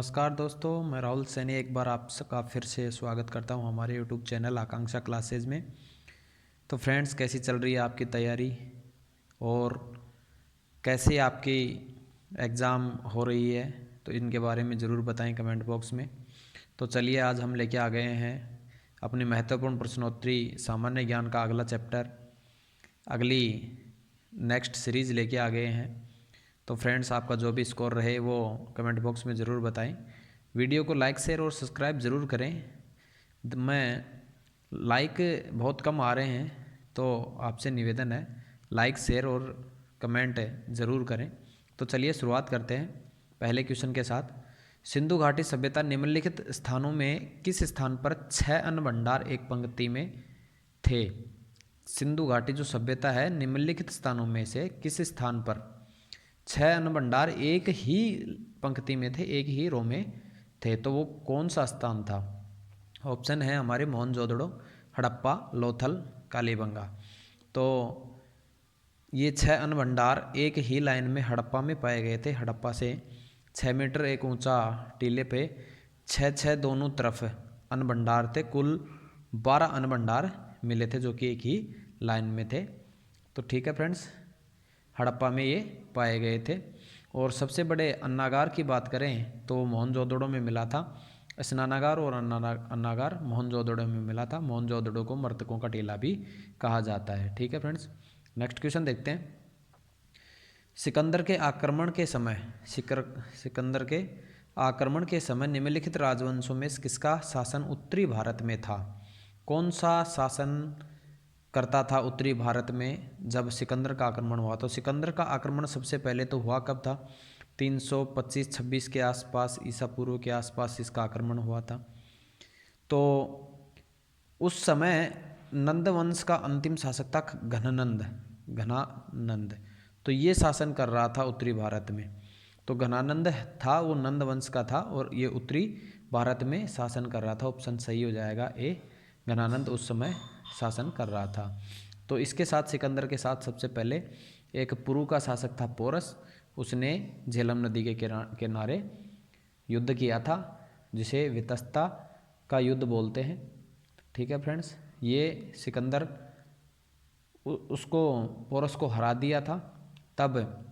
नमस्कार दोस्तों, मैं राहुल सैनी एक बार आप सबका फिर से स्वागत करता हूं हमारे यूट्यूब चैनल आकांक्षा क्लासेज में। तो फ्रेंड्स, कैसी चल रही है आपकी तैयारी और कैसे आपकी एग्ज़ाम हो रही है, तो इनके बारे में ज़रूर बताएं कमेंट बॉक्स में। तो चलिए, आज हम लेके आ गए हैं अपनी महत्वपूर्ण प्रश्नोत्तरी सामान्य ज्ञान का अगला चैप्टर, अगली नेक्स्ट सीरीज़ लेके आ गए हैं। तो फ्रेंड्स, आपका जो भी स्कोर रहे वो कमेंट बॉक्स में ज़रूर बताएं। वीडियो को लाइक शेयर और सब्सक्राइब ज़रूर करें। मैं लाइक बहुत कम आ रहे हैं, तो आपसे निवेदन है लाइक शेयर और कमेंट ज़रूर करें। तो चलिए शुरुआत करते हैं पहले क्वेश्चन के साथ। सिंधु घाटी सभ्यता निम्नलिखित स्थानों में किस स्थान पर 6 अन्न भंडार एक पंक्ति में थे? सिंधु घाटी जो सभ्यता है, निम्नलिखित स्थानों में से किस स्थान पर 6 अन्न भंडार एक ही पंक्ति में थे, एक ही रो में थे? तो वो कौन सा स्थान था? ऑप्शन है हमारे मोहनजोदड़ो, हड़प्पा, लोथल, कालीबंगा। तो ये 6 अन्न भंडार एक ही लाइन में हड़प्पा में पाए गए थे। हड़प्पा से 6 मीटर एक ऊंचा टीले पे 6 दोनों तरफ अन्न भंडार थे। कुल 12 अन्न भंडार मिले थे जो कि एक ही लाइन में थे। तो ठीक है फ्रेंड्स, हड़प्पा में ये पाए गए थे। और सबसे बड़े अन्नागार की बात करें तो मोहनजोदड़ो में मिला था। स्नानागार और अन्नागार मोहनजोदड़ो में मिला था। मोहनजोदड़ो को मृतकों का टीला भी कहा जाता है। ठीक है फ्रेंड्स, नेक्स्ट क्वेश्चन देखते हैं। सिकंदर के आक्रमण के समय निम्नलिखित राजवंशों में किसका शासन उत्तरी भारत में था? कौन सा शासन करता था उत्तरी भारत में जब सिकंदर का आक्रमण हुआ? तो सिकंदर का आक्रमण सबसे पहले तो हुआ कब था? 325-26 के आसपास, ईसा पूर्व के आसपास इसका आक्रमण हुआ था। तो उस समय नंद वंश का अंतिम शासक था घनानंद। तो ये शासन कर रहा था उत्तरी भारत में। तो घनानंद था, वो नंद वंश का था और ये उत्तरी भारत में शासन कर रहा था। ऑप्शन सही हो जाएगा ए, घनानंद उस समय शासन कर रहा था। तो इसके साथ सिकंदर के साथ सबसे पहले एक पुरु का शासक था पोरस। उसने झेलम नदी के किनारे युद्ध किया था, जिसे वितस्ता का युद्ध बोलते हैं। ठीक है फ्रेंड्स, ये सिकंदर उसको पोरस को हरा दिया था। तब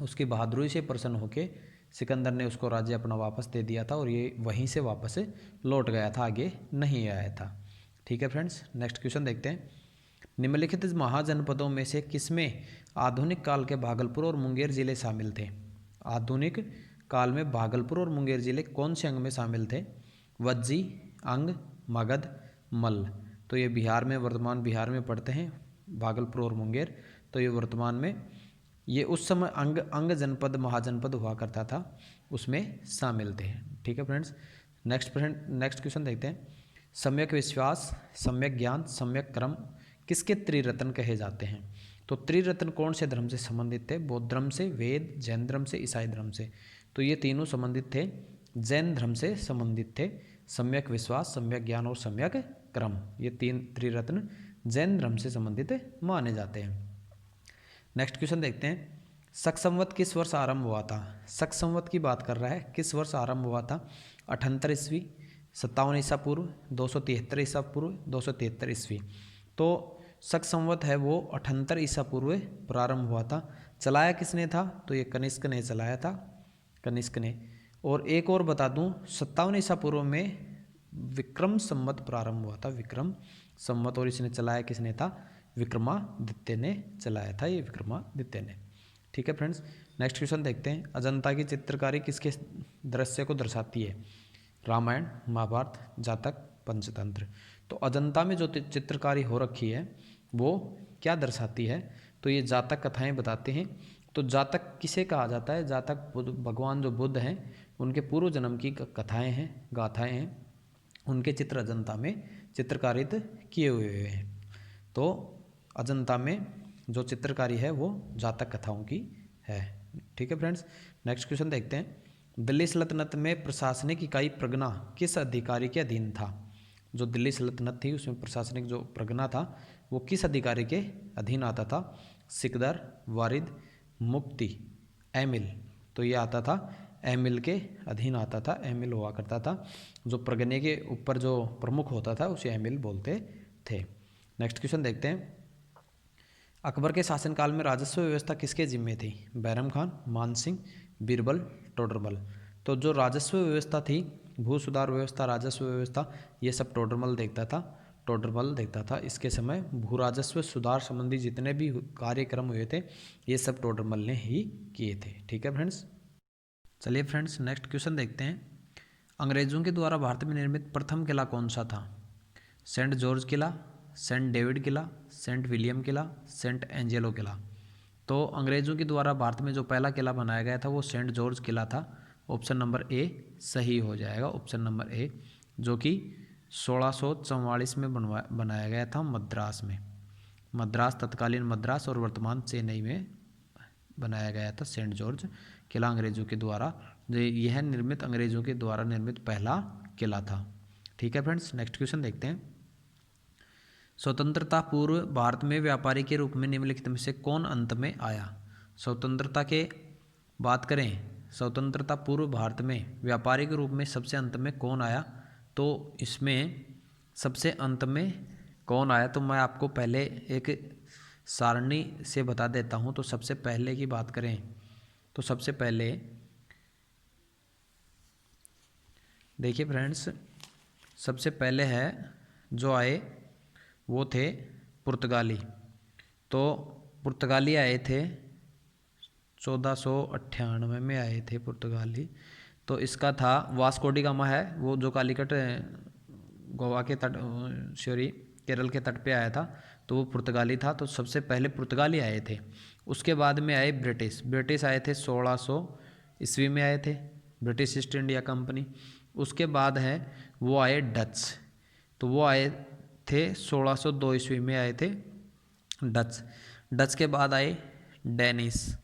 उसकी बहादुरी से प्रसन्न होकर सिकंदर ने उसको राज्य अपना वापस दे दिया था और ये वहीं से वापस लौट गया था, आगे नहीं आया था। ठीक है फ्रेंड्स, नेक्स्ट क्वेश्चन देखते हैं। निम्नलिखित महाजनपदों में से किसमें आधुनिक काल के भागलपुर और मुंगेर जिले शामिल थे? आधुनिक काल में भागलपुर और मुंगेर जिले कौन से अंग में शामिल थे? वज्जी, अंग, मगध, मल्ल। तो ये बिहार में, वर्तमान बिहार में पड़ते हैं भागलपुर और मुंगेर। तो ये वर्तमान में, ये उस समय अंग जनपद महाजनपद हुआ करता था, उसमें शामिल थे। ठीक है फ्रेंड्स, नेक्स्ट क्वेश्चन देखते हैं। सम्यक विश्वास, सम्यक ज्ञान, सम्यक कर्म किसके त्रिरत्न कहे जाते हैं? तो त्रिरत्न कौन से धर्म से संबंधित थे? बौद्ध धर्म से, वेद, जैन धर्म से, ईसाई धर्म से। तो ये तीनों संबंधित थे, जैन धर्म से संबंधित थे। सम्यक विश्वास, सम्यक ज्ञान और सम्यक कर्म, ये 3 त्रिरत्न जैन धर्म से संबंधित माने जाते हैं। नेक्स्ट क्वेश्चन देखते हैं। शक संवत किस वर्ष आरंभ हुआ था? शक संवत की बात कर रहा है, किस वर्ष आरंभ हुआ था? 78 ईस्वी, 57 ईसा पूर्व, 273 ईसा पूर्व, 273 ईस्वी। तो शक संवत है वो 78 ईसा पूर्व प्रारंभ हुआ था। चलाया किसने था? तो ये कनिष्क ने चलाया था, कनिष्क ने। और एक और बता दूं, 57 ईसा पूर्व में विक्रम संवत प्रारंभ हुआ था, विक्रम संवत। और इसने चलाया किसने था? विक्रमादित्य ने चलाया था, ये विक्रमादित्य ने। ठीक है फ्रेंड्स, नेक्स्ट क्वेश्चन देखते हैं। अजंता की चित्रकारी किसके दृश्य को दर्शाती है? रामायण, महाभारत, जातक, पंचतंत्र। तो अजंता में जो चित्रकारी हो रखी है वो क्या दर्शाती है? तो ये जातक कथाएं बताते हैं। तो जातक किसे कहा जाता है? जातक भगवान जो बुद्ध हैं उनके पूर्व जन्म की कथाएं हैं, गाथाएं हैं, उनके चित्र अजंता में चित्रकारित किए हुए हैं। तो अजंता में जो चित्रकारी है वो जातक कथाओं की है। ठीक है फ्रेंड्स, नेक्स्ट क्वेश्चन देखते हैं। दिल्ली सल्तनत में प्रशासनिक इकाई प्रगना किस अधिकारी के अधीन था? जो दिल्ली सल्तनत थी उसमें प्रशासनिक जो प्रगना था वो किस अधिकारी के अधीन आता था? सिकदर, वारिद, मुफ्ती, एमिल। तो ये आता था एमिल के अधीन आता था, एमिल हुआ करता था। जो प्रगण्य के ऊपर जो प्रमुख होता था उसे एमिल बोलते थे। नेक्स्ट क्वेश्चन देखते हैं। अकबर के शासनकाल में राजस्व व्यवस्था किसके जिम्मे थी? बैरम खान, मान सिंह, बीरबल, टोडरमल। तो जो राजस्व व्यवस्था थी, भू सुधार व्यवस्था, राजस्व व्यवस्था, ये सब टोडरमल देखता था। इसके समय भू राजस्व सुधार संबंधी जितने भी कार्यक्रम हुए थे ये सब टोडरमल ने ही किए थे। ठीक है फ्रेंड्स। चलिए फ्रेंड्स नेक्स्ट क्वेश्चन देखते हैं। अंग्रेजों के द्वारा भारत में निर्मित प्रथम किला कौन सा था? सेंट जॉर्ज किला, सेंट डेविड किला, सेंट विलियम किला, सेंट एंजेलो किला। तो अंग्रेजों के द्वारा भारत में जो पहला किला बनाया गया था वो सेंट जॉर्ज किला था। ऑप्शन नंबर ए सही हो जाएगा, ऑप्शन नंबर ए, जो कि 1644 में बनाया गया था मद्रास में। मद्रास, तत्कालीन मद्रास और वर्तमान चेन्नई में बनाया गया था सेंट जॉर्ज किला अंग्रेजों के द्वारा। यह अंग्रेजों के द्वारा निर्मित पहला किला था। ठीक है फ्रेंड्स। नेक्स्ट क्वेश्चन देखते हैं। स्वतंत्रता पूर्व भारत में व्यापारी के रूप में निम्नलिखित में से कौन अंत में आया? स्वतंत्रता के बात करें, स्वतंत्रता पूर्व भारत में व्यापारी के रूप में सबसे अंत में कौन आया? तो इसमें सबसे अंत में कौन आया तो मैं आपको पहले एक सारणी से बता देता हूँ। तो सबसे पहले की बात करें तो सबसे पहले देखिए फ्रेंड्स, सबसे पहले है जो आए वो थे पुर्तगाली। तो पुर्तगाली आए थे 1498 में आए थे पुर्तगाली। तो इसका था वास्को डी गामा है वो, जो कालीकट गोवा के तट सॉरी केरल के तट पे आया था, तो वो पुर्तगाली था। तो सबसे पहले पुर्तगाली आए थे। उसके बाद में आए ब्रिटिश आए थे 1600 ईस्वी में आए थे, ब्रिटिश ईस्ट इंडिया कंपनी। उसके बाद है वो आए डच, तो वो आए थे 1602 ईस्वी में आए थे डच के बाद आए डेनिस,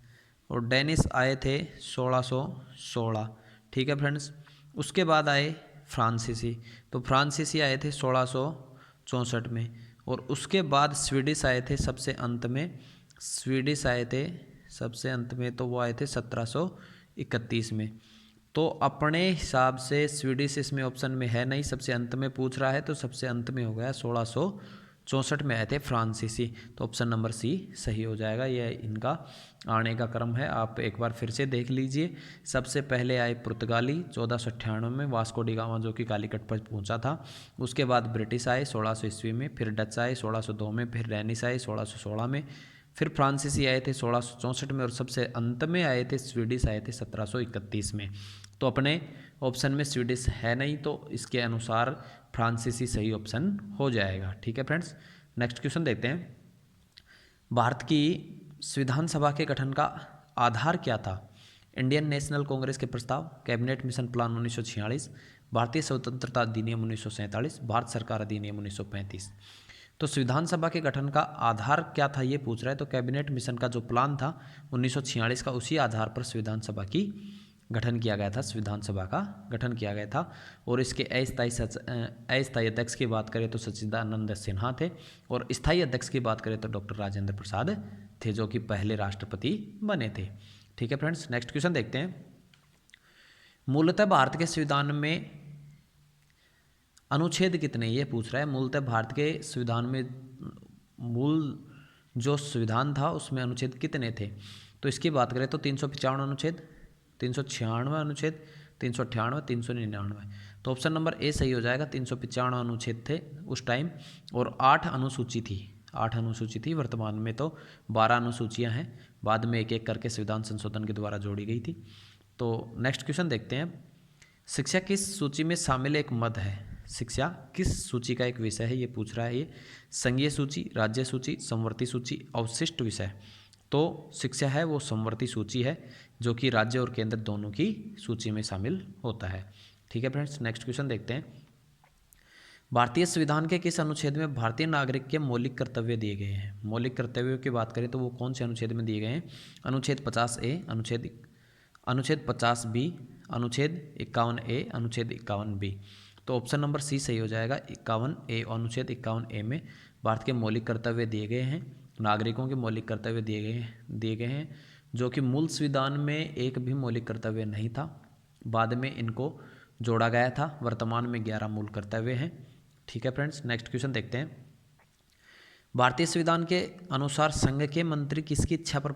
और डेनिस आए थे 1616। ठीक है फ्रेंड्स। उसके बाद आए फ्रांसीसी, तो फ्रांसीसी आए थे 1664 में। और उसके बाद स्वीडिश आए थे सबसे अंत में, स्वीडिश आए थे सबसे अंत में, तो वो आए थे 1731 में। तो अपने हिसाब से स्वीडिश इसमें ऑप्शन में है नहीं, सबसे अंत में पूछ रहा है तो सबसे अंत में हो गया 1664 में आए थे फ्रांसीसी। तो ऑप्शन नंबर सी सही हो जाएगा। यह इनका आने का क्रम है, आप एक बार फिर से देख लीजिए। सबसे पहले आए पुर्तगाली 1498 में, वास्को डी गामा जो कि कालीकट पर पहुंचा था। उसके बाद ब्रिटिश आए 1600 ईस्वी में, फिर डच आए 1602 में, फिर डेनिश आए 1616 में, फिर फ्रांसीसी आए थे 1664 में, और सबसे अंत में आए थे स्वीडिश आए थे 1731 में। तो अपने ऑप्शन में स्वीडिश है नहीं, तो इसके अनुसार फ्रांसीसी सही ऑप्शन हो जाएगा। ठीक है फ्रेंड्स। नेक्स्ट क्वेश्चन देखते हैं। भारत की संविधान सभा के गठन का आधार क्या था? इंडियन नेशनल कांग्रेस के प्रस्ताव, कैबिनेट मिशन प्लान 1946, भारतीय स्वतंत्रता अधिनियम 1947, भारत सरकार अधिनियम 1935। तो संविधान सभा के गठन का आधार क्या था ये पूछ रहा है। तो कैबिनेट मिशन का जो प्लान था 1946 का, उसी आधार पर संविधान सभा की गठन किया गया था, संविधान सभा का गठन किया गया था। और इसके अस्थायी अध्यक्ष की बात करें तो सच्चिदानंद सिन्हा थे, और स्थायी अध्यक्ष की बात करें तो डॉक्टर राजेंद्र प्रसाद थे, जो कि पहले राष्ट्रपति बने थे। ठीक है फ्रेंड्स। नेक्स्ट क्वेश्चन देखते हैं। मूलतः भारत के संविधान में अनुच्छेद कितने, ये पूछ रहा है। मूलतः भारत के संविधान में मूल जो संविधान था उसमें अनुच्छेद कितने थे? तो इसकी बात करें तो 395 अनुच्छेद, 396 अनुच्छेद, 398, 399। तो ऑप्शन नंबर ए सही हो जाएगा। 395 अनुच्छेद थे उस टाइम, और 8 अनुसूची थी, 8 अनुसूची थी। वर्तमान में तो 12 अनुसूचियां हैं, बाद में एक एक करके संविधान संशोधन के द्वारा जोड़ी गई थी। तो नेक्स्ट क्वेश्चन देखते हैं। शिक्षा किस सूची में शामिल एक मद है? शिक्षा किस सूची का एक विषय है ये पूछ रहा है। ये संघीय सूची, राज्य सूची, समवर्ती सूची, अवशिष्ट विषय। तो शिक्षा है वो समवर्ती सूची है, जो कि राज्य और केंद्र दोनों की सूची में शामिल होता है। ठीक है फ्रेंड्स। नेक्स्ट क्वेश्चन देखते हैं। भारतीय संविधान के किस अनुच्छेद में भारतीय नागरिक के मौलिक कर्तव्य दिए गए हैं? मौलिक कर्तव्यों की बात करें तो वो कौन से अनुच्छेद में दिए गए हैं? अनुच्छेद 50A, अनुच्छेद 50B, अनुच्छेद 51A, अनुच्छेद 51B। तो ऑप्शन नंबर सी सही हो जाएगा। 51A, अनुच्छेद 51A में भारत के मौलिक कर्तव्य दिए गए हैं, नागरिकों के मौलिक कर्तव्य दिए गए हैं, जो कि मूल संविधान में एक भी मौलिक कर्तव्य नहीं था। बाद में इनको जोड़ा गया था। वर्तमान में 11 मूल कर्तव्य हैं। ठीक है फ्रेंड्स, नेक्स्ट क्वेश्चन देखते हैं। भारतीय संविधान के अनुसार संघ के मंत्री किसकी इच्छा पर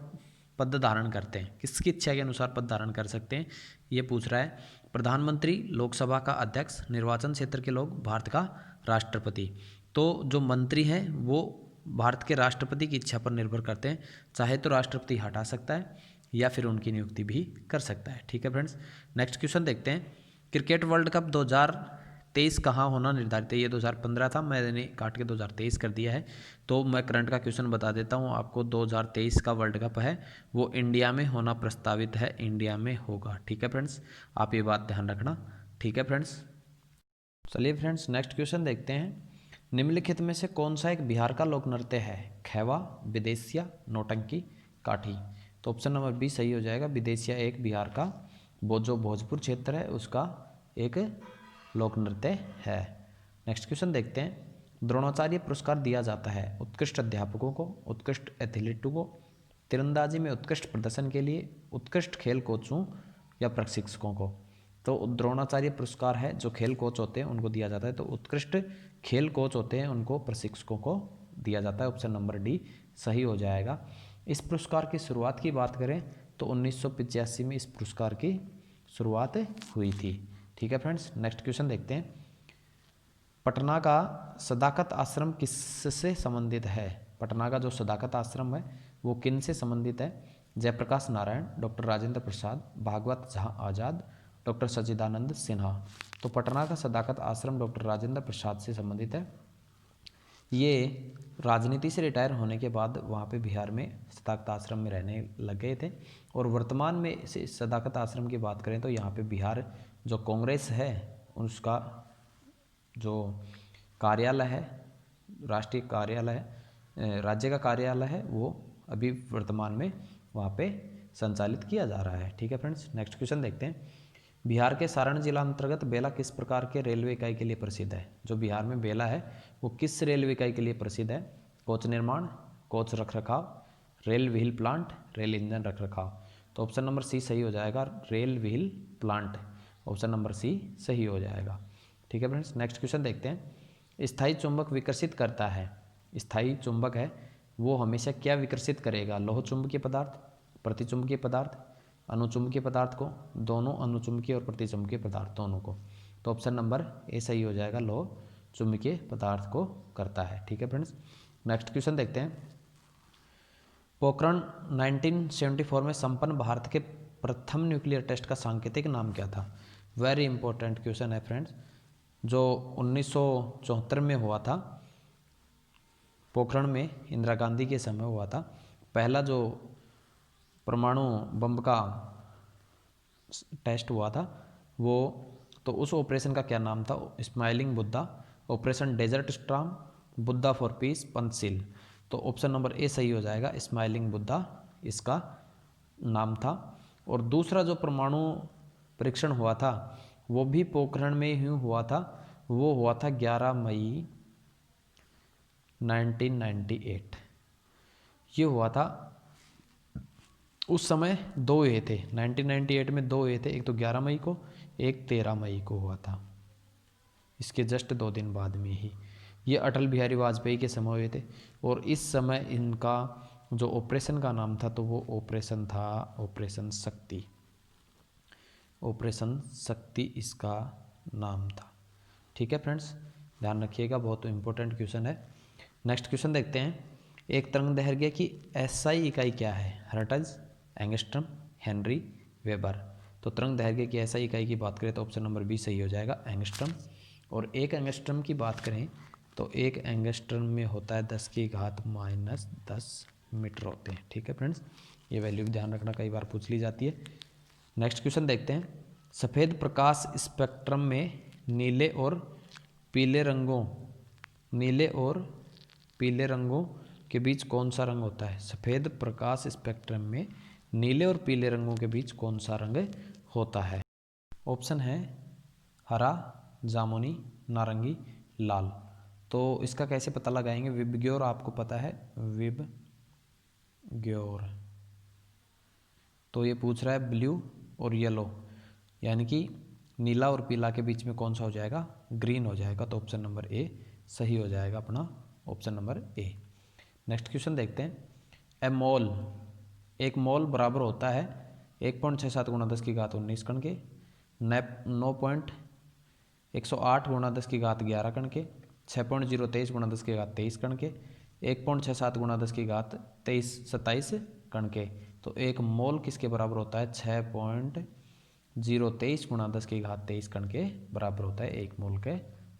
पद धारण करते हैं, किसकी इच्छा के अनुसार पद धारण कर सकते हैं, ये पूछ रहा है। प्रधानमंत्री, लोकसभा का अध्यक्ष, निर्वाचन क्षेत्र के लोग, भारत का राष्ट्रपति। तो जो मंत्री हैं वो भारत के राष्ट्रपति की इच्छा पर निर्भर करते हैं। चाहे तो राष्ट्रपति हटा सकता है या फिर उनकी नियुक्ति भी कर सकता है। ठीक है फ्रेंड्स, नेक्स्ट क्वेश्चन देखते हैं। क्रिकेट वर्ल्ड कप 2023 कहाँ होना निर्धारित है। ये 2015 था, मैंने काट के 2023 कर दिया है। तो मैं करंट का क्वेश्चन बता देता हूँ आपको। 2023 का वर्ल्ड कप है वो इंडिया में होना प्रस्तावित है, इंडिया में होगा। ठीक है फ्रेंड्स, आप ये बात ध्यान रखना। ठीक है फ्रेंड्स, चलिए फ्रेंड्स नेक्स्ट क्वेश्चन देखते हैं। निम्नलिखित में से कौन सा एक बिहार का लोक नृत्य है। खैवा, विदेशिया, नौटंकी, काठी। तो ऑप्शन नंबर बी सही हो जाएगा। विदेशिया एक बिहार का वो जो भोजपुर क्षेत्र है उसका एक लोक नृत्य है। नेक्स्ट क्वेश्चन देखते हैं। द्रोणाचार्य पुरस्कार दिया जाता है उत्कृष्ट अध्यापकों को, उत्कृष्ट एथलीटों को, तीरंदाजी में उत्कृष्ट प्रदर्शन के लिए, उत्कृष्ट खेल कोचों या प्रशिक्षकों को। तो द्रोणाचार्य पुरस्कार है जो खेल कोच होते हैं उनको दिया जाता है। तो उत्कृष्ट खेल कोच होते हैं उनको प्रशिक्षकों को दिया जाता है। ऑप्शन नंबर डी सही हो जाएगा। इस पुरस्कार की शुरुआत की बात करें तो 1985 में इस पुरस्कार की शुरुआत हुई थी। ठीक है फ्रेंड्स, नेक्स्ट क्वेश्चन देखते हैं। पटना का सदाकत आश्रम किससे संबंधित है। पटना का जो सदाकत आश्रम है वो किन से संबंधित है। जयप्रकाश नारायण, डॉक्टर राजेंद्र प्रसाद, भागवत झा आज़ाद, डॉक्टर सच्चिदानंद सिन्हा। तो पटना का सदाकत आश्रम डॉक्टर राजेंद्र प्रसाद से संबंधित है। ये राजनीति से रिटायर होने के बाद वहाँ पे बिहार में सदाकत आश्रम में रहने लग गए थे। और वर्तमान में से सदाकत आश्रम की बात करें तो यहाँ पे बिहार जो कांग्रेस है उसका जो कार्यालय है, राष्ट्रीय कार्यालय है, राज्य का कार्यालय है, वो अभी वर्तमान में वहाँ पे संचालित किया जा रहा है। ठीक है फ्रेंड्स, नेक्स्ट क्वेश्चन देखते हैं। बिहार के सारण जिला अंतर्गत बेला किस प्रकार के रेलवे इकाई के लिए प्रसिद्ध है। जो बिहार में बेला है वो किस रेलवे इकाई के लिए प्रसिद्ध है। कोच निर्माण, कोच रखरखाव, rail wheel plant, rail engine रखरखाव। तो ऑप्शन नंबर सी सही हो जाएगा, rail wheel plant. Option number C सही हो जाएगा। ठीक है फ्रेंड्स, नेक्स्ट क्वेश्चन देखते हैं। स्थायी चुंबक विकसित करता है। स्थायी चुंबक है वो हमेशा क्या विकसित करेगा। लौह चुंबकीय पदार्थ, प्रतिचुंबकीय पदार्थ, अनुचुंबकीय पदार्थ को, दोनों अनुचुंबकीय और प्रतिचुंबकीय पदार्थ दोनों को। तो ऑप्शन नंबर ए सही हो जाएगा, लौह चुंबकीय पदार्थ को करता है। ठीक है फ्रेंड्स, नेक्स्ट क्वेश्चन देखते हैं। पोखरण 1974 में संपन्न भारत के प्रथम न्यूक्लियर टेस्ट का सांकेतिक नाम क्या था। वेरी इंपॉर्टेंट क्वेश्चन है फ्रेंड्स। जो 1974 में हुआ था पोखरण में, इंदिरा गांधी के समय हुआ था पहला जो परमाणु बम का टेस्ट हुआ था वो। तो उस ऑपरेशन का क्या नाम था। Smiling Buddha, operation desert storm, Buddha for peace, Panchsheel. तो ऑप्शन नंबर ए सही हो जाएगा, स्माइलिंग बुद्धा इसका नाम था। और दूसरा जो परमाणु परीक्षण हुआ था वो भी पोखरण में ही हुआ था। वो हुआ था 11 मई 1998। ये हुआ था। उस समय 2 हुए थे 1998 में, 2 हुए थे। एक तो 11 मई को, एक 13 मई को हुआ था। इसके जस्ट 2 दिन बाद में ही ये अटल बिहारी वाजपेयी के समय हुए थे। और इस समय इनका जो ऑपरेशन का नाम था तो वो ऑपरेशन था ऑपरेशन शक्ति। ऑपरेशन शक्ति इसका नाम था। ठीक है फ्रेंड्स, ध्यान रखिएगा, बहुत इंपॉर्टेंट क्वेश्चन है। नेक्स्ट क्वेश्चन देखते हैं। एक तरंग दैर्घ्य की एसआई इकाई क्या है। Hertz, angstrom, Henry, weber. तो तरंग दैर्घ्य की एसआई इकाई की बात करें तो ऑप्शन नंबर बी सही हो जाएगा, एंगस्ट्रम। और एक एंगस्ट्रम की बात करें तो एक एंगस्ट्रम में होता है 10⁻⁻10 मीटर होते हैं। ठीक है फ्रेंड्स, ये वैल्यू ध्यान रखना, कई बार पूछ ली जाती है। नेक्स्ट क्वेश्चन देखते हैं। सफ़ेद प्रकाश स्पेक्ट्रम में नीले और पीले रंगों के बीच कौन सा रंग होता है। सफ़ेद प्रकाश स्पेक्ट्रम में नीले और पीले रंगों के बीच कौन सा रंग होता है। ऑप्शन है हरा, जामुनी, नारंगी, लाल। तो इसका कैसे पता लगाएंगे। विबग्योर आपको पता है, विबग्योर। तो ये पूछ रहा है ब्लू और येलो, यानी कि नीला और पीला के बीच में कौन सा हो जाएगा, ग्रीन हो जाएगा। तो ऑप्शन नंबर ए सही हो जाएगा अपना, option number A. Next question देखते हैं। ए मोल, एक मोल बराबर होता है 1.67 गुणा 10 की घात 19 कण के, 9.108 गुणा 10 की घात 11 कण के, 6.023 गुणा 10 की घात 23 कण के, 1.67 गुणा 10 की घात 27 कण के। तो एक मोल किसके बराबर होता है, 6.023 गुणा 10 की घात 23 कण के बराबर होता है, एक मोल के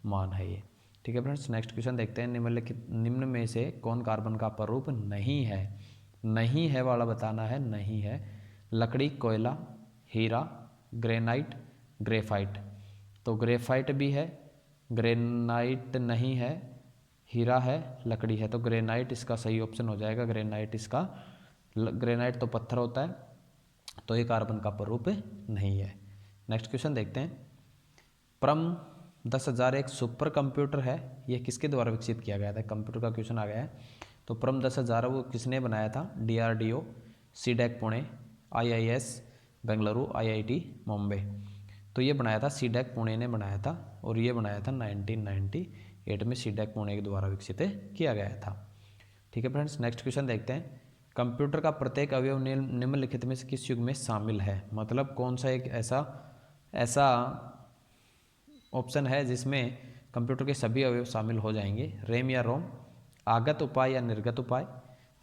मान है ये। ठीक है फ्रेंड्स, नेक्स्ट क्वेश्चन देखते हैं। निम्न में से कौन कार्बन का पररूप नहीं है, नहीं है वाला बताना है, नहीं है। लकड़ी, कोयला, हीरा, ग्रेनाइट, ग्रेफाइट। तो ग्रेफाइट भी है, ग्रेनाइट नहीं है, हीरा है, लकड़ी है। तो ग्रेनाइट इसका सही ऑप्शन हो जाएगा, ग्रेनाइट इसका, ग्रेनाइट तो पत्थर होता है, तो ये कार्बन का पररूप नहीं है। नेक्स्ट क्वेश्चन देखते हैं। परम 10,000 एक सुपर कंप्यूटर है, ये किसके द्वारा विकसित किया गया था, कंप्यूटर का क्वेश्चन आ गया है। तो परम 10,000 वो किसने बनाया था, DRDO, CDAC Pune, IIS Bengaluru, IIT Mumbai. तो ये बनाया था सीडैक पुणे ने बनाया था, और ये बनाया था 1998 में सीडैक पुणे के द्वारा विकसित किया गया था। ठीक है फ्रेंड्स, नेक्स्ट क्वेश्चन देखते हैं। कंप्यूटर का प्रत्येक अवयव निम्नलिखित में से किस युग में शामिल है, मतलब कौन सा एक ऐसा ऑप्शन है जिसमें कंप्यूटर के सभी अवयव शामिल हो जाएंगे। रैम या रोम, आगत उपाय या निर्गत उपाय,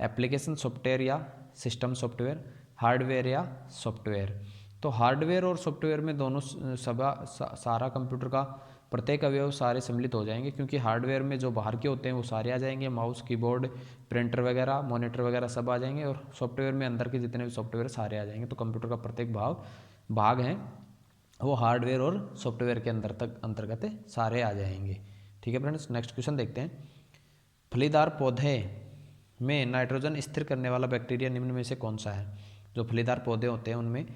एप्लीकेशन सॉफ्टवेयर या सिस्टम सॉफ्टवेयर, हार्डवेयर या सॉफ्टवेयर। तो हार्डवेयर और सॉफ्टवेयर में दोनों सारा कंप्यूटर का प्रत्येक अवयव सारे सम्मिलित हो जाएंगे, क्योंकि हार्डवेयर में जो बाहर के होते हैं वो सारे आ जाएंगे, माउस, कीबोर्ड, प्रिंटर वगैरह, मॉनिटर वगैरह सब आ जाएंगे, और सॉफ्टवेयर में अंदर के जितने भी सॉफ्टवेयर सारे आ जाएंगे। तो कंप्यूटर का प्रत्येक भाग हैं वो हार्डवेयर और सॉफ्टवेयर के अंतर्गत सारे आ जाएंगे। ठीक है फ्रेंड्स, नेक्स्ट क्वेश्चन देखते हैं। फलीदार पौधे में नाइट्रोजन स्थिर करने वाला बैक्टीरिया निम्न में से कौन सा है। जो फलीदार पौधे होते हैं उनमें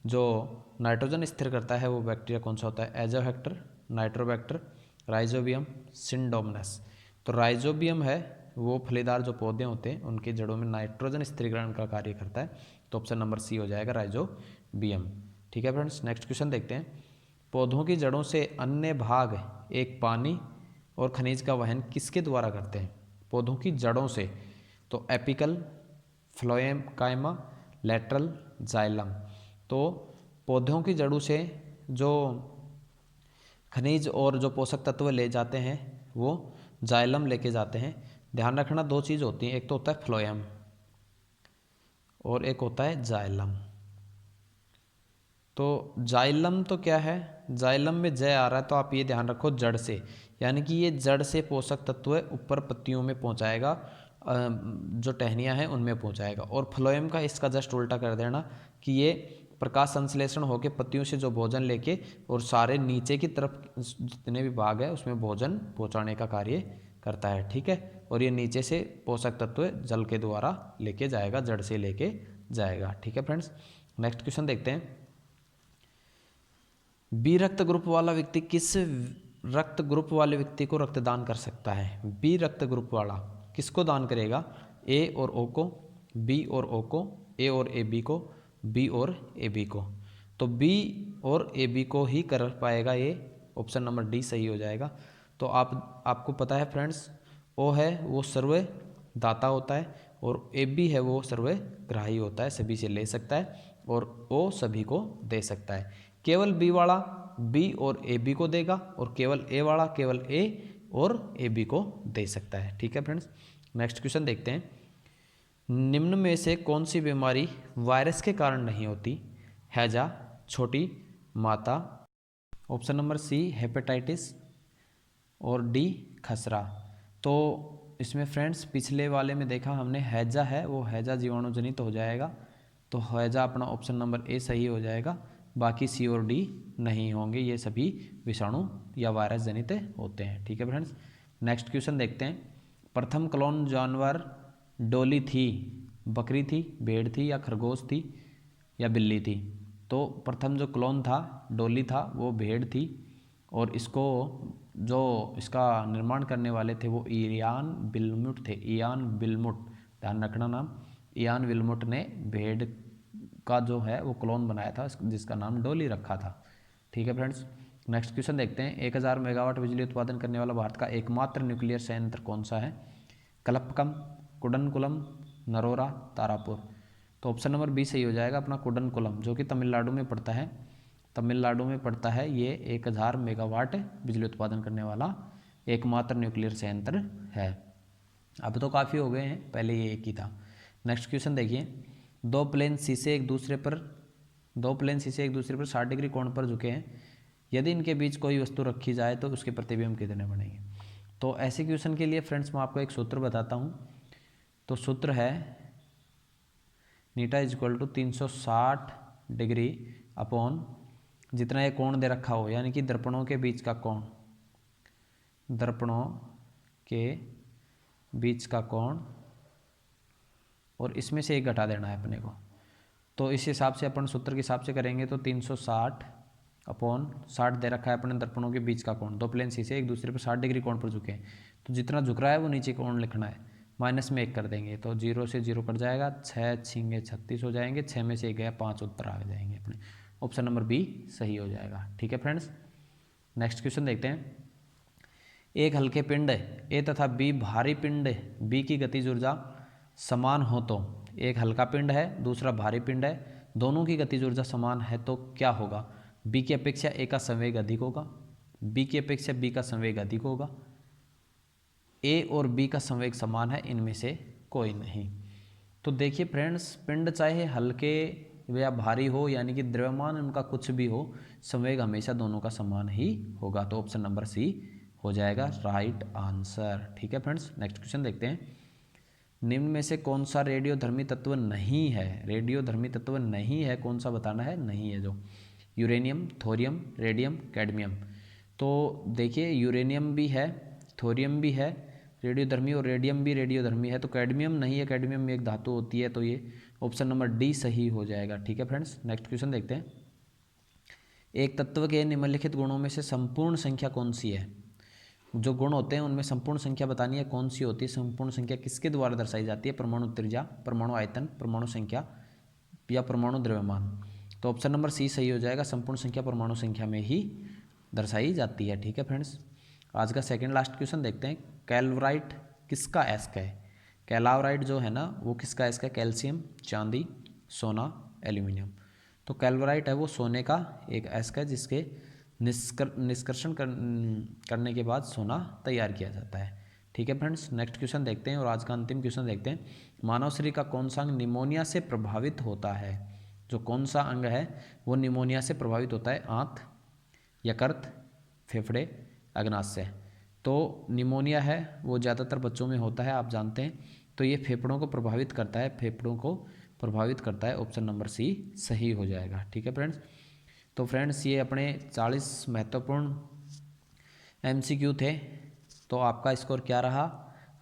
जो नाइट्रोजन स्थिर करता है वो बैक्टीरिया कौन सा होता है, एजोबैक्टर, नाइट्रोबैक्टर, राइजोबियम, सिंडोमोनास। तो राइजोबियम है वो फलीदार जो पौधे होते हैं उनकी जड़ों में नाइट्रोजन स्थिरीकरण का कार्य करता है। तो ऑप्शन नंबर सी हो जाएगा, राइजोबियम। ठीक है फ्रेंड्स, नेक्स्ट क्वेश्चन देखते हैं। पौधों की जड़ों से अन्य भाग एक पानी और खनिज का वहन किसके द्वारा करते हैं, पौधों की जड़ों से। तो एपिकल, फ्लोएम, कायमा, लेटरल, जाइलम। तो पौधों की जड़ों से जो खनिज और जो पोषक तत्व ले जाते हैं वो जाइलम लेके जाते हैं। ध्यान रखना दो चीज़ होती हैं, एक तो होता है फ्लोएम और एक होता है जाइलम। तो जाइलम तो क्या है, जाइलम में जय आ रहा है तो आप ये ध्यान रखो जड़ से, यानी कि ये जड़ से पोषक तत्व ऊपर पत्तियों में पहुंचाएगा, जो टहनियाँ हैं उनमें पहुंचाएगा। और फ्लोएम का इसका जस्ट उल्टा कर देना कि ये प्रकाश संश्लेषण होकर पत्तियों से जो भोजन लेके और सारे नीचे की तरफ जितने भी भाग है उसमें भोजन पहुंचाने का कार्य करता है। ठीक है, और ये नीचे से पोषक तत्व जल के द्वारा लेके जाएगा, जड़ से लेके जाएगा। ठीक है फ्रेंड्स, नेक्स्ट क्वेश्चन देखते हैं। बी रक्त ग्रुप वाला व्यक्ति किस रक्त ग्रुप वाले व्यक्ति को रक्तदान कर सकता है। बी रक्त ग्रुप वाला किसको दान करेगा, ए और ओ को, बी और ओ को, ए और ए बी को, बी और ए बी को। तो बी और ए बी को ही कर पाएगा, ये ऑप्शन नंबर डी सही हो जाएगा। तो आपको पता है फ्रेंड्स, ओ है वो सर्वे दाता होता है और ए बी है वो सर्वे ग्राही होता है, सभी से ले सकता है, और ओ सभी को दे सकता है। केवल बी वाला बी और ए बी को देगा, और केवल ए वाला केवल ए और ए बी को दे सकता है। ठीक है फ्रेंड्स, नेक्स्ट क्वेश्चन देखते हैं। निम्न में से कौन सी बीमारी वायरस के कारण नहीं होती, हैजा, छोटी माता, ऑप्शन नंबर सी हेपेटाइटिस, और डी खसरा। तो इसमें फ्रेंड्स पिछले वाले में देखा हमने हैजा है वो हैजा जीवाणु जनित हो जाएगा, तो हैजा अपना ऑप्शन नंबर ए सही हो जाएगा। बाकी सी और डी नहीं होंगे, ये सभी विषाणु या वायरस जनित होते हैं। ठीक है फ्रेंड्स, नेक्स्ट क्वेश्चन देखते हैं। प्रथम क्लोन जानवर डोली थी, बकरी थी, भेड़ थी या खरगोश थी या बिल्ली थी। तो प्रथम जो क्लोन था डोली था वो भेड़ थी, और इसको जो इसका निर्माण करने वाले थे वो इयान विल्मुट थे, इयान विल्मुट, ध्यान रखना नाम। इयान विल्मुट ने भेड़ का जो है वो क्लोन बनाया था जिसका नाम डोली रखा था। ठीक है फ्रेंड्स। नेक्स्ट क्वेश्चन देखते हैं। 1000 मेगावाट बिजली उत्पादन करने वाला भारत का एकमात्र न्यूक्लियर संयंत्र कौन सा है? कलपकम, कुडनकुलम, नरोरा, तारापुर। तो ऑप्शन नंबर बी सही हो जाएगा अपना कुडनकुलम, जो कि तमिलनाडु में पड़ता है। तमिलनाडु में पड़ता है ये 1000 मेगावाट बिजली उत्पादन करने वाला एकमात्र न्यूक्लियर संयंत्र है। अब तो काफ़ी हो गए हैं, पहले ये एक ही था। नेक्स्ट क्वेश्चन देखिए। दो प्लेन शीशे एक दूसरे पर 60 डिग्री कोण पर झुके हैं। यदि इनके बीच कोई वस्तु रखी जाए तो उसके प्रतिबिंब कितने बनेंगे? तो ऐसे क्वेश्चन के लिए फ्रेंड्स मैं आपको एक सूत्र बताता हूँ। तो सूत्र है theta is equal to 360 degree upon जितना ये कोण दे रखा हो, यानी कि दर्पणों के बीच का कोण, दर्पणों के बीच का कोण, और इसमें से एक घटा देना है अपने को। तो इस हिसाब से अपन सूत्र के हिसाब से करेंगे तो 360 अपॉन 60 दे रखा है अपने दर्पणों के बीच का कोण। दो प्लेन शीशे एक दूसरे पर 60 डिग्री कोण पर झुके हैं, तो जितना झुक रहा है वो नीचे कोण लिखना है, माइनस में 1 कर देंगे तो 0 से 0 कट जाएगा, 6 छिंगे 36 हो जाएंगे, 6 में से 1 गया 5 उत्तर आ जाएंगे अपने। ऑप्शन नंबर बी सही हो जाएगा। ठीक है फ्रेंड्स। नेक्स्ट क्वेश्चन देखते हैं। एक हल्के पिंड ए तथा बी भारी पिंड बी की गतिज ऊर्जा समान हो तो, एक हल्का पिंड है दूसरा भारी पिंड है, दोनों की गतिज ऊर्जा समान है तो क्या होगा? बी की अपेक्षा ए का संवेग अधिक होगा, बी की अपेक्षा बी का संवेग अधिक होगा, ए और बी का संवेग समान है, इनमें से कोई नहीं। तो देखिए फ्रेंड्स, पिंड चाहे हल्के या भारी हो, यानी कि द्रव्यमान उनका कुछ भी हो, संवेग हमेशा दोनों का समान ही होगा। तो ऑप्शन नंबर सी हो जाएगा राइट आंसर। ठीक है फ्रेंड्स। नेक्स्ट क्वेश्चन देखते हैं। निम्न में से कौन सा रेडियोधर्मी तत्व नहीं है? रेडियोधर्मी तत्व नहीं है, कौन सा बताना है? नहीं है जो। Uranium, thorium, radium, cadmium. तो देखिए यूरेनियम भी है, थोरियम भी है रेडियोधर्मी, और रेडियम भी रेडियोधर्मी है। तो कैडमियम नहीं है, कैडमियम में एक धातु होती है, तो ये ऑप्शन नंबर डी सही हो जाएगा। ठीक है फ्रेंड्स। नेक्स्ट क्वेश्चन देखते हैं। एक तत्व के निम्नलिखित गुणों में से संपूर्ण संख्या कौन सी है? जो गुण होते हैं उनमें संपूर्ण संख्या बतानी है, कौन सी होती है? संपूर्ण संख्या किसके द्वारा दर्शाई जाती है? परमाणु त्रिज्या, परमाणु आयतन, परमाणु संख्या या परमाणु द्रव्यमान। तो ऑप्शन नंबर सी सही हो जाएगा। संपूर्ण संख्या परमाणु संख्या में ही दर्शाई जाती है। ठीक है फ्रेंड्स। आज का सेकंड लास्ट क्वेश्चन देखते हैं। कैल्वराइट किसका एस्क है? कैलावराइट जो है ना वो किसका एस्क है? कैल्शियम, चांदी, सोना, एल्यूमिनियम। तो कैल्वराइट है वो सोने का एक एस्क है, जिसके निष्कर्षण करने के बाद सोना तैयार किया जाता है। ठीक है फ्रेंड्स। नेक्स्ट क्वेश्चन देखते हैं और आज का अंतिम क्वेश्चन देखते हैं। मानव शरीर का कौन सा अंग निमोनिया से प्रभावित होता है? जो कौन सा अंग है वो निमोनिया से प्रभावित होता है? आँत, यकृत, फेफड़े, अग्नाशय। तो निमोनिया है वो ज़्यादातर बच्चों में होता है, आप जानते हैं। तो ये फेफड़ों को प्रभावित करता है, फेफड़ों को प्रभावित करता है। ऑप्शन नंबर सी सही हो जाएगा। ठीक है फ्रेंड्स। तो फ्रेंड्स ये अपने 40 महत्वपूर्ण MCQ थे। तो आपका स्कोर क्या रहा?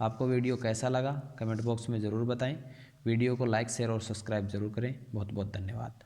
आपको वीडियो कैसा लगा? कमेंट बॉक्स में ज़रूर बताएं। वीडियो को लाइक, शेयर और सब्सक्राइब जरूर करें। बहुत बहुत धन्यवाद।